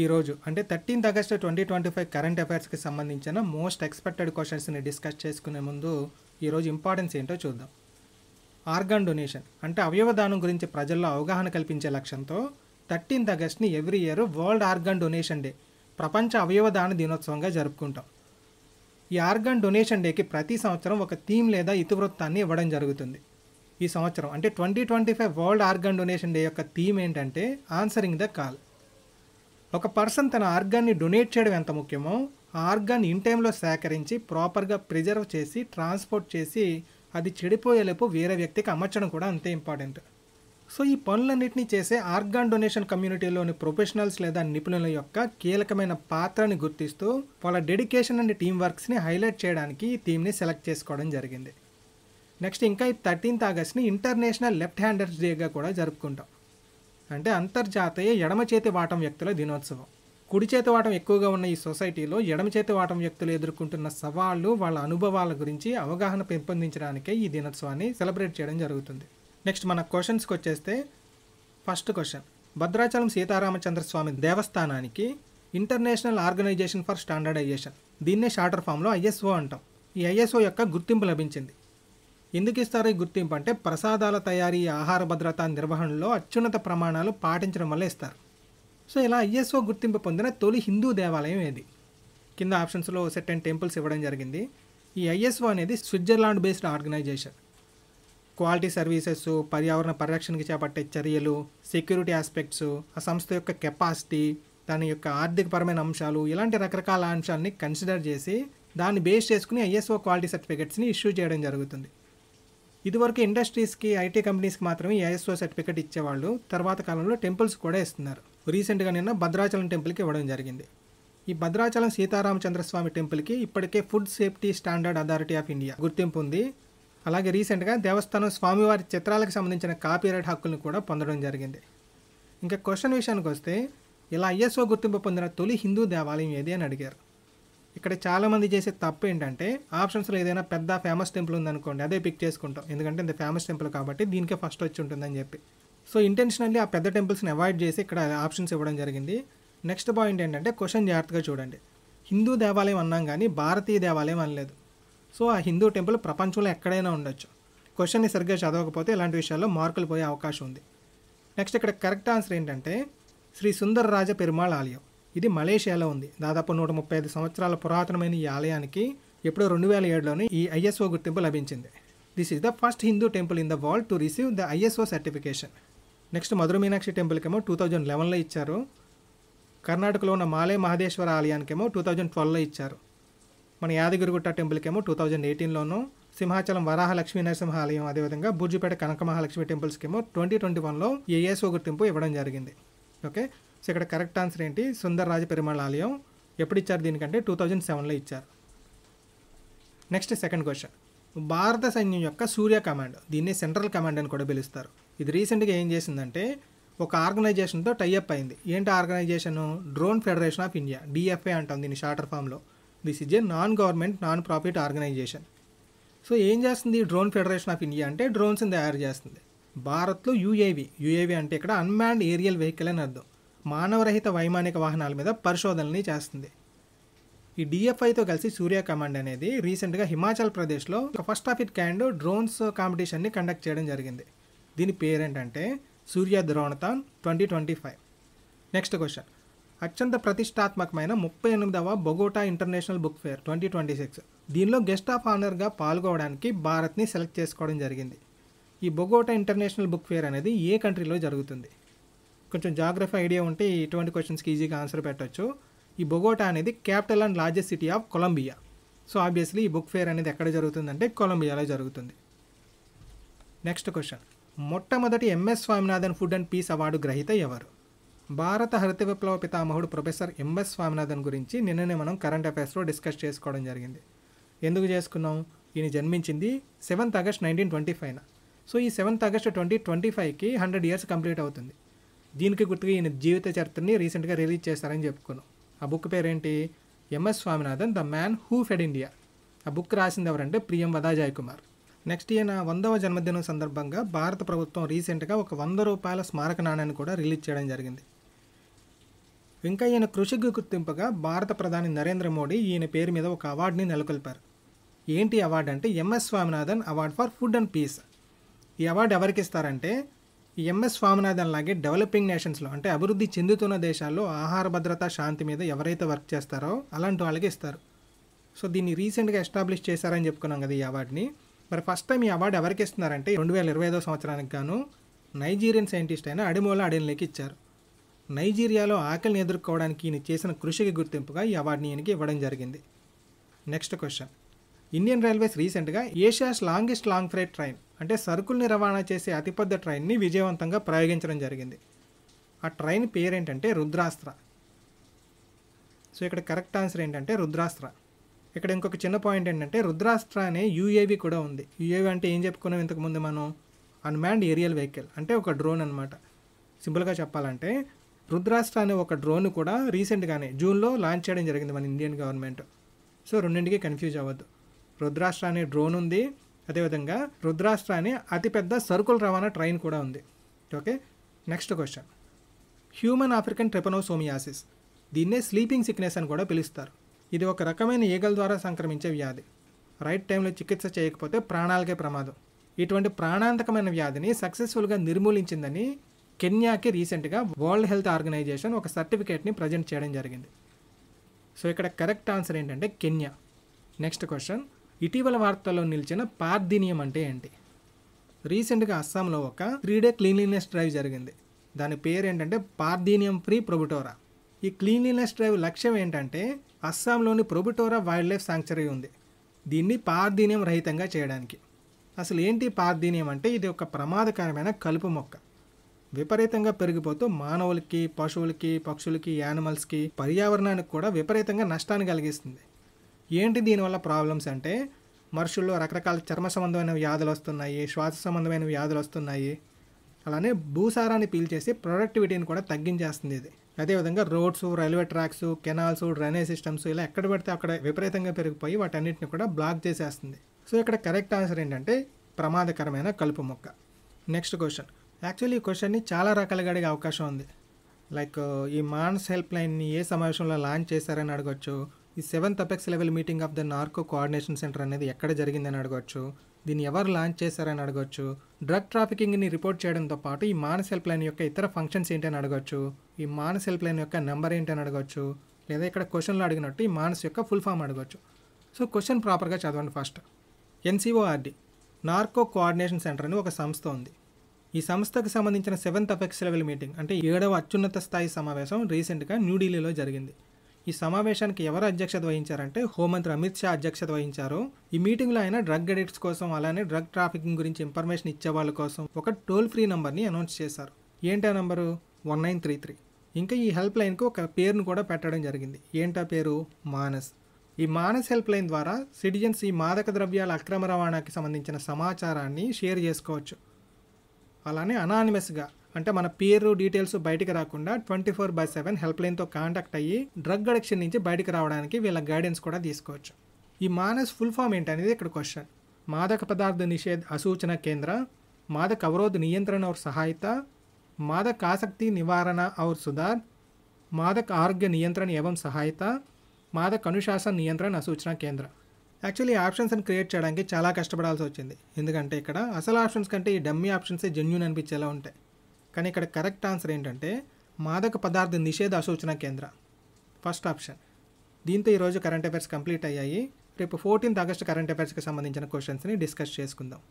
ఈరోజు అంటే 13th August 2025 current అఫైర్స్కి సంబంధించిన మోస్ట్ ఎక్స్పెక్టెడ్ క్వశ్చన్స్ని డిస్కస్ చేసుకునే ముందు ఈరోజు ఇంపార్టెన్స్ ఏంటో చూద్దాం. ఆర్గాన్ డొనేషన్ అంటే అవయవదానం గురించి ప్రజల్లో అవగాహన కల్పించే లక్ష్యంతో 13th ఆగస్ట్ని every year world organ donation day ప్రపంచ అవయవదాన దినోత్సవంగా జరుపుకుంటాం. ఈ ఆర్గాన్ డొనేషన్ డేకి ప్రతి సంవత్సరం ఒక థీమ్ లేదా ఇతివృత్తాన్ని ఇవ్వడం జరుగుతుంది. ఈ సంవత్సరం అంటే 2025 వరల్డ్ ఆర్గాన్ డొనేషన్ డే యొక్క థీమ్ ఏంటంటే ఆన్సరింగ్ ద కాల్. ఒక పర్సన్ తన ఆర్గాన్ని డొనేట్ చేయడం ఎంత ముఖ్యమో ఆ ఆర్గాన్ ఇన్ టైంలో సేకరించి ప్రాపర్గా ప్రిజర్వ్ చేసి ట్రాన్స్పోర్ట్ చేసి అది చెడిపోయేలోపు వేరే వ్యక్తికి అమర్చడం కూడా అంతే ఇంపార్టెంట్. సో ఈ పనులన్నింటినీ చేసే ఆర్గాన్ డొనేషన్ కమ్యూనిటీలోని ప్రొఫెషనల్స్ లేదా నిపుణుల యొక్క కీలకమైన పాత్రని గుర్తిస్తూ వాళ్ళ డెడికేషన్ అండ్ టీమ్ వర్క్స్ని హైలైట్ చేయడానికి ఈ థీమ్ని సెలెక్ట్ చేసుకోవడం జరిగింది. నెక్స్ట్ ఇంకా ఈ 13th ఆగస్ట్ని ఇంటర్నేషనల్ లెఫ్ట్ హ్యాండర్స్ డేగా కూడా జరుపుకుంటాం. అంటే అంతర్జాతీయ ఎడమ చేతి వాటం వ్యక్తుల దినోత్సవం. కుడి చేతి వాటం ఎక్కువగా ఉన్న ఈ సొసైటీలో ఎడమ చేతి వాటం వ్యక్తులు ఎదుర్కొంటున్న సవాళ్లు, వాళ్ళ అనుభవాల గురించి అవగాహన పెంపొందించడానికే ఈ దినోత్సవాన్ని సెలబ్రేట్ చేయడం జరుగుతుంది. నెక్స్ట్ మన క్వశ్చన్స్కి వచ్చేస్తే ఫస్ట్ క్వశ్చన్, భద్రాచలం సీతారామచంద్ర స్వామి దేవస్థానానికి ఇంటర్నేషనల్ ఆర్గనైజేషన్ ఫర్ స్టాండర్డైజేషన్, దీన్నే షార్టర్ ఫామ్లో ISO అంటాం. ఈ ISO యొక్క గుర్తింపు లభించింది. ఎందుకు ఇస్తారు ఈ గుర్తింపు అంటే ప్రసాదాల తయారీ, ఆహార భద్రత నిర్వహణలో అత్యున్నత ప్రమాణాలు పాటించడం వల్ల ఇస్తారు. సో ఇలా ISO గుర్తింపు పొందిన తొలి హిందూ దేవాలయం ఏది? కింద ఆప్షన్స్లో సెట్ అండ్ టెంపుల్స్ ఇవ్వడం జరిగింది. ఈ ISO అనేది Switzerland based organisation. Quality services, పర్యావరణ పరిరక్షణకి చేపట్టే చర్యలు, సెక్యూరిటీ ఆస్పెక్ట్స్, ఆ సంస్థ యొక్క కెపాసిటీ, దాని యొక్క ఆర్థికపరమైన అంశాలు, ఇలాంటి రకరకాల అంశాలని కన్సిడర్ చేసి దాన్ని బేస్ చేసుకుని ISO క్వాలిటీ సర్టిఫికెట్స్ని ఇష్యూ చేయడం జరుగుతుంది. ఇదివరకు ఇండస్ట్రీస్కి, IT కంపెనీస్కి మాత్రమే ISO సర్టిఫికెట్ ఇచ్చేవాళ్ళు. తర్వాత కాలంలో టెంపుల్స్ కూడా ఇస్తున్నారు. రీసెంట్గా నిన్న భద్రాచలం టెంపుల్కి ఇవ్వడం జరిగింది. ఈ భద్రాచలం సీతారామచంద్ర స్వామి టెంపుల్కి ఇప్పటికే food safety standard authority of India గుర్తింపు ఉంది. అలాగే రీసెంట్గా దేవస్థానం స్వామివారి చిత్రాలకు సంబంధించిన కాపీరైట్ హక్కులను కూడా పొందడం జరిగింది. ఇంకా క్వశ్చన్ విషయానికి వస్తే ఇలా ISO గుర్తింపు పొందిన తొలి హిందూ దేవాలయం ఏది అని అడిగారు. ఇక్కడ చాలామంది చేసే తప్పు ఏంటంటే ఆప్షన్స్లో ఏదైనా పెద్ద ఫేమస్ టెంపుల్ ఉందనుకోండి, అదే పిక్ చేసుకుంటాం. ఎందుకంటే ఇది ఫేమస్ టెంపుల్ కాబట్టి దీనికే ఫస్ట్ వచ్చి ఉంటుందని చెప్పి. సో ఇంటెన్షనల్లీ ఆ పెద్ద టెంపుల్స్ని అవాయిడ్ చేసి ఇక్కడ ఆప్షన్స్ ఇవ్వడం జరిగింది. నెక్స్ట్ పాయింట్ ఏంటంటే క్వశ్చన్ జాగ్రత్తగా చూడండి. హిందూ దేవాలయం అన్నాం కానీ భారతీయ దేవాలయం అనలేదు. సో ఆ హిందూ టెంపుల్ ప్రపంచంలో ఎక్కడైనా ఉండొచ్చు. క్వశ్చన్ని సరిగ్గా చదవకపోతే ఇలాంటి విషయాల్లో మార్కులు పోయే అవకాశం ఉంది. నెక్స్ట్ ఇక్కడ కరెక్ట్ ఆన్సర్ ఏంటంటే శ్రీ సుందరరాజ పెరుమాళ్ ఆలయం. ఇది మలేషియాలో ఉంది. దాదాపు 135 సంవత్సరాల పురాతనమైన ఈ ఆలయానికి ఎప్పుడో 2007లోనే ఈ ISO గుర్తింపు లభించింది. This is the first Hindu temple in the world to receive the ISO certification. Next Madurai Meenakshi టెంపుల్కేమో 2011లో ఇచ్చారు. కర్ణాటకలో ఉన్న మాలే మహదేశ్వర ఆలయానికేమో 2012లో ఇచ్చారు. మన యాదగిరిగుట్ట టెంపుల్కేమో 2018లోనూ, సింహాచలం వరాహ లక్ష్మీ నరసింహ ఆలయం, అదేవిధంగా బుర్జుపేట కనక మహాలక్ష్మి టెంపుల్స్కేమో 2021లో ఈ ISO గుర్తింపు ఇవ్వడం జరిగింది. ఓకే, సో ఇక్కడ కరెక్ట్ ఆన్సర్ ఏంటి? సుందరరాజ పెరుమాళ్ ఆలయం. ఎప్పుడు ఇచ్చారు దీనికంటే 2007లో ఇచ్చారు. నెక్స్ట్ సెకండ్ క్వశ్చన్, భారత సైన్యం యొక్క సూర్య కమాండ్, దీన్ని సెంట్రల్ కమాండ్ అని కూడా పిలుస్తారు. ఇది రీసెంట్గా ఏం చేసిందంటే ఒక ఆర్గనైజేషన్తో టైఅప్ అయింది. ఏంటి organisation? Drone federation of India, DFA అంటాం దీన్ని షార్టర్ ఫామ్లో. This is a non government non profit organisation. So ఏం చేస్తుంది డ్రోన్ ఫెడరేషన్ ఆఫ్ ఇండియా అంటే డ్రోన్స్ని తయారు చేస్తుంది. భారత్లో UAV అంటే ఇక్కడ అన్మాన్డ్ ఏరియల్ వెహికల్ అని అర్థం. మానవరహిత వైమానిక వాహనాల మీద పరిశోధనల్ని చేస్తుంది. ఈ DFIతో కలిసి సూర్య కమాండ్ అనేది రీసెంట్గా హిమాచల్ ప్రదేశ్లో ఒక first of it kind drones కాంపిటీషన్ని కండక్ట్ చేయడం జరిగింది. దీని పేరేంటంటే సూర్య ద్రోణతాన్ 2025. నెక్స్ట్ క్వశ్చన్, అత్యంత ప్రతిష్టాత్మకమైన 38వ బొగోటా ఇంటర్నేషనల్ బుక్ ఫేర్ 2026, దీనిలో గెస్ట్ ఆఫ్ ఆనర్గా పాల్గొనడానికి భారత్ని సెలెక్ట్ చేసుకోవడం జరిగింది. ఈ బొగోటా ఇంటర్నేషనల్ బుక్ ఫేర్ అనేది ఏ కంట్రీలో జరుగుతుంది? కొంచెం జాగ్రఫీ ఐడియా ఉంటే ఇటువంటి క్వశ్చన్స్కి ఈజీగా ఆన్సర్ పెట్టవచ్చు. ఈ బొగోటా అనేది capital and largest city of Colombia. So obviously ఈ బుక్ ఫేర్ అనేది ఎక్కడ జరుగుతుందంటే కొలంబియాలో జరుగుతుంది. నెక్స్ట్ క్వశ్చన్, మొట్టమొదటి MS Swaminathan food and peace award గ్రహీత ఎవరు? భారత హరిత విప్లవ పితామహుడు ప్రొఫెసర్ MS స్వామినాథన్ గురించి నిన్ననే మనం కరెంట్ అఫైర్స్లో డిస్కస్ చేసుకోవడం జరిగింది. ఎందుకు చేసుకున్నాం? ఈయన జన్మించింది 7th ఆగస్ట్ 1925. సో ఈ 7th ఆగస్ట్ 2025కి 100 years కంప్లీట్ అవుతుంది. దీనికి గుర్తుగా ఈయన జీవిత చరిత్రని రీసెంట్గా రిలీజ్ చేస్తారని చెప్పుకున్నాం. ఆ బుక్ పేరేంటి? MS Swaminathan the man who fed India. ఆ బుక్ రాసింది ఎవరంటే ప్రియంవదా జయకుమార్. నెక్స్ట్ ఈయన 100వ జన్మదినం సందర్భంగా భారత ప్రభుత్వం రీసెంట్గా ఒక 100 రూపాయల స్మారక నాణ్యాన్ని కూడా రిలీజ్ చేయడం జరిగింది. ఇంకా ఈయన కృషికి గుర్తింపుగా భారత ప్రధాని నరేంద్ర మోడీ ఈయన పేరు మీద ఒక అవార్డుని నెలకొల్పారు. ఏంటి అవార్డు అంటే MS Swaminathan award for food and peace. ఈ అవార్డు ఎవరికి ఇస్తారంటే ఈ ఎంఎస్ స్వామినాథన్ లాగే డెవలపింగ్ నేషన్స్లో అంటే అభివృద్ధి చెందుతున్న దేశాల్లో ఆహార భద్రత, శాంతి మీద ఎవరైతే వర్క్ చేస్తారో అలాంటి వాళ్ళకి ఇస్తారు. సో దీన్ని రీసెంట్గా ఎస్టాబ్లిష్ చేశారని చెప్పుకున్నాం కదా ఈ అవార్డుని. మరి ఫస్ట్ టైం ఈ అవార్డు ఎవరికి ఇస్తున్నారంటే 2025 సంవత్సరానికి గాను నైజీరియన్ సైంటిస్ట్ అయిన అడిమోలా అడెన్లేకి ఇచ్చారు. నైజీరియాలో ఆకలిని ఎదుర్కోవడానికి ఈయన చేసిన కృషికి గుర్తింపుగా ఈ అవార్డుని ఈయనకి ఇవ్వడం జరిగింది. Next question. ఇండియన్ రైల్వేస్ రీసెంట్గా Asia's longest long freight train అంటే సరుకుల్ని రవాణా చేసే అతిపెద్ద ట్రైన్ని విజయవంతంగా ప్రయోగించడం జరిగింది. ఆ ట్రైన్ పేరేంటంటే రుద్రాస్త్ర. సో ఇక్కడ కరెక్ట్ ఆన్సర్ ఏంటంటే రుద్రాస్త్ర. ఇక్కడ ఇంకొక చిన్న పాయింట్ ఏంటంటే రుద్రాస్త్ర అనే యూఏవి కూడా ఉంది. యూఏవి అంటే ఏం చెప్పుకున్నాం ఇంతకుముందు మనం, అన్మాన్డ్ ఏరియల్ వెహికల్ అంటే ఒక డ్రోన్ అనమాట. సింపుల్గా చెప్పాలంటే రుద్రాస్త్ర అనే ఒక డ్రోన్ కూడా రీసెంట్గానే జూన్లో లాంచ్ చేయడం జరిగింది మన ఇండియన్ గవర్నమెంట్. సో రెండింటికి కన్ఫ్యూజ్ అవ్వద్దు. రుద్రాస్త్ర అనే డ్రోన్ ఉంది, అదేవిధంగా రుద్రాస్త్ర అనే అతిపెద్ద సరుకుల రవాణా ట్రైన్ కూడా ఉంది. Okay, next question. Human African trypanosomiasis, దీన్నే స్లీపింగ్ సిక్నెస్ అని కూడా పిలుస్తారు. ఇది ఒక రకమైన ఈగల ద్వారా సంక్రమించే వ్యాధి. రైట్ టైంలో చికిత్స చేయకపోతే ప్రాణాలకే ప్రమాదం. ఇటువంటి ప్రాణాంతకమైన వ్యాధిని సక్సెస్ఫుల్గా నిర్మూలించిందని కెన్యాకి రీసెంట్గా వరల్డ్ హెల్త్ ఆర్గనైజేషన్ ఒక సర్టిఫికేట్ని ప్రజెంట్ చేయడం జరిగింది. సో ఇక్కడ కరెక్ట్ ఆన్సర్ ఏంటంటే కెన్యా. Next question. ఇటీవల వార్తల్లో నిలిచిన పార్థీనియం అంటే ఏంటి? రీసెంట్గా అస్సాంలో ఒక 3 డే క్లీన్లీనెస్ డ్రైవ్ జరిగింది. దాని పేరు ఏంటంటే పార్థీనియం ఫ్రీ ప్రొబిటోరా. ఈ క్లీన్లీనెస్ డ్రైవ్ లక్ష్యం ఏంటంటే అస్సాంలోని ప్రొబిటోరా వైల్డ్ లైఫ్ శాంక్చురీ ఉంది, దీన్ని పార్థీనియం రహితంగా చేయడానికి. అసలు ఏంటి పార్థీనియం అంటే ఇది ఒక ప్రమాదకరమైన కలుపు మొక్క. విపరీతంగా పెరిగిపోతూ మానవులకి, పశువులకి, పక్షులకి, యానిమల్స్కి, పర్యావరణానికి కూడా విపరీతంగా నష్టాన్ని కలిగిస్తుంది. ఏంటి దీనివల్ల ప్రాబ్లమ్స్ అంటే మనుషుల్లో రకరకాల చర్మ సంబంధమైన వ్యాధులు వస్తున్నాయి, శ్వాస సంబంధమైన వ్యాధులు వస్తున్నాయి. అలానే భూసారాన్ని పీల్చేసి ప్రొడక్టివిటీని కూడా తగ్గించేస్తుంది ఇది. అదేవిధంగా roads, railway tracks, canals, drainage systems ఇలా ఎక్కడ పెడితే అక్కడ విపరీతంగా పెరిగిపోయి వాటన్నిటిని కూడా బ్లాక్ చేసేస్తుంది. సో ఇక్కడ కరెక్ట్ ఆన్సర్ ఏంటంటే ప్రమాదకరమైన కలుపు మొక్క. Next question. యాక్చువల్లీ ఈ క్వశ్చన్ని చాలా రకాలుగా అడిగే అవకాశం ఉంది. లైక్ ఈ మానస్ హెల్ప్ లైన్ని ఏ సమావేశంలో లాంచ్ చేశారని అడగొచ్చు. ఈ 7th apex level meeting of the narco coordination centre అనేది ఎక్కడ జరిగిందని అడగొచ్చు. దీన్ని ఎవరు లాంచ్ చేశారని అడగొచ్చు. డ్రగ్ ట్రాఫికింగ్ని రిపోర్ట్ చేయడంతో పాటు ఈ మానస్ హెల్ప్ లైన్ యొక్క ఇతర ఫంక్షన్స్ ఏంటని అడగొచ్చు. ఈ మానస్ హెల్ప్ లైన్ యొక్క నెంబర్ ఏంటని అడగొచ్చు. లేదా ఇక్కడ క్వశ్చన్లో అడిగినట్టు ఈ మానస్ యొక్క ఫుల్ ఫామ్ అడగొచ్చు. సో క్వశ్చన్ ప్రాపర్గా చదవండి ఫస్ట్. ఎన్సిఓఆర్డి నార్కో కోఆర్డినేషన్ సెంటర్ అని ఒక సంస్థ ఉంది. ఈ సంస్థకు సంబంధించిన 7th అపెక్స్ లెవెల్ మీటింగ్ అంటే 7వ అత్యున్నత స్థాయి సమావేశం రీసెంట్గా న్యూఢిల్లీలో జరిగింది. ఈ సమావేశానికి ఎవరు అధ్యక్షత వహించారంటే హోంమంత్రి అమిత్ షా అధ్యక్షత వహించారు. ఈ మీటింగ్లో ఆయన డ్రగ్ అడిక్ట్స్ కోసం అలానే డ్రగ్ ట్రాఫికింగ్ గురించి ఇన్ఫర్మేషన్ ఇచ్చే వాళ్ళ కోసం ఒక టోల్ ఫ్రీ నంబర్ని అనౌన్స్ చేశారు. ఏంటి ఆ నంబరు? 1933. ఇంకా ఈ హెల్ప్ లైన్కి ఒక పేరును కూడా పెట్టడం జరిగింది. ఏంటా పేరు? మానస్. ఈ మానస్ హెల్ప్ లైన్ ద్వారా సిటిజన్స్ ఈ మాదక ద్రవ్యాల అక్రమ రవాణాకి సంబంధించిన సమాచారాన్ని షేర్ చేసుకోవచ్చు. అలానే అనానిమస్గా అంటే మన పేరు డీటెయిల్స్ బయటికి రాకుండా 24/7 హెల్ప్ లైన్తో కాంటాక్ట్ అయ్యి డ్రగ్ అడిక్షన్ నుంచి బయటకు రావడానికి వీళ్ళ గైడెన్స్ కూడా తీసుకోవచ్చు. ఈ మానస్ ఫుల్ ఫామ్ ఏంటనేది ఇక్కడ క్వశ్చన్. మాదక పదార్థ నిషేధ్ అసూచన కేంద్ర, మాదక అవరోధ నియంత్రణ और सहायता, मादक आसक्ति निवारण और सुधार, मादक आरोग्य नियंत्रण एवं सहायता, మాదక అనుశాసన నియంత్రణ సూచన కేంద్ర. యాక్చువల్లీ ఆప్షన్స్ని క్రియేట్ చేయడానికి చాలా కష్టపడాల్సి వచ్చింది. ఎందుకంటే ఇక్కడ అసలు ఆప్షన్స్ కంటే ఈ డమ్మీ ఆప్షన్సే జెన్యూన్ అనిపించేలా ఉంటాయి. కానీ ఇక్కడ కరెక్ట్ ఆన్సర్ ఏంటంటే మాదక పదార్థ నిషేధ సూచన కేంద్ర, ఫస్ట్ ఆప్షన్. దీంతో ఈరోజు కరెంట్ అఫైర్స్ కంప్లీట్ అయ్యాయి. రేపు 14th ఆగస్టు కరెంట్ అఫైర్స్కి సంబంధించిన క్వశ్చన్స్ని డిస్కస్ చేసుకుందాం.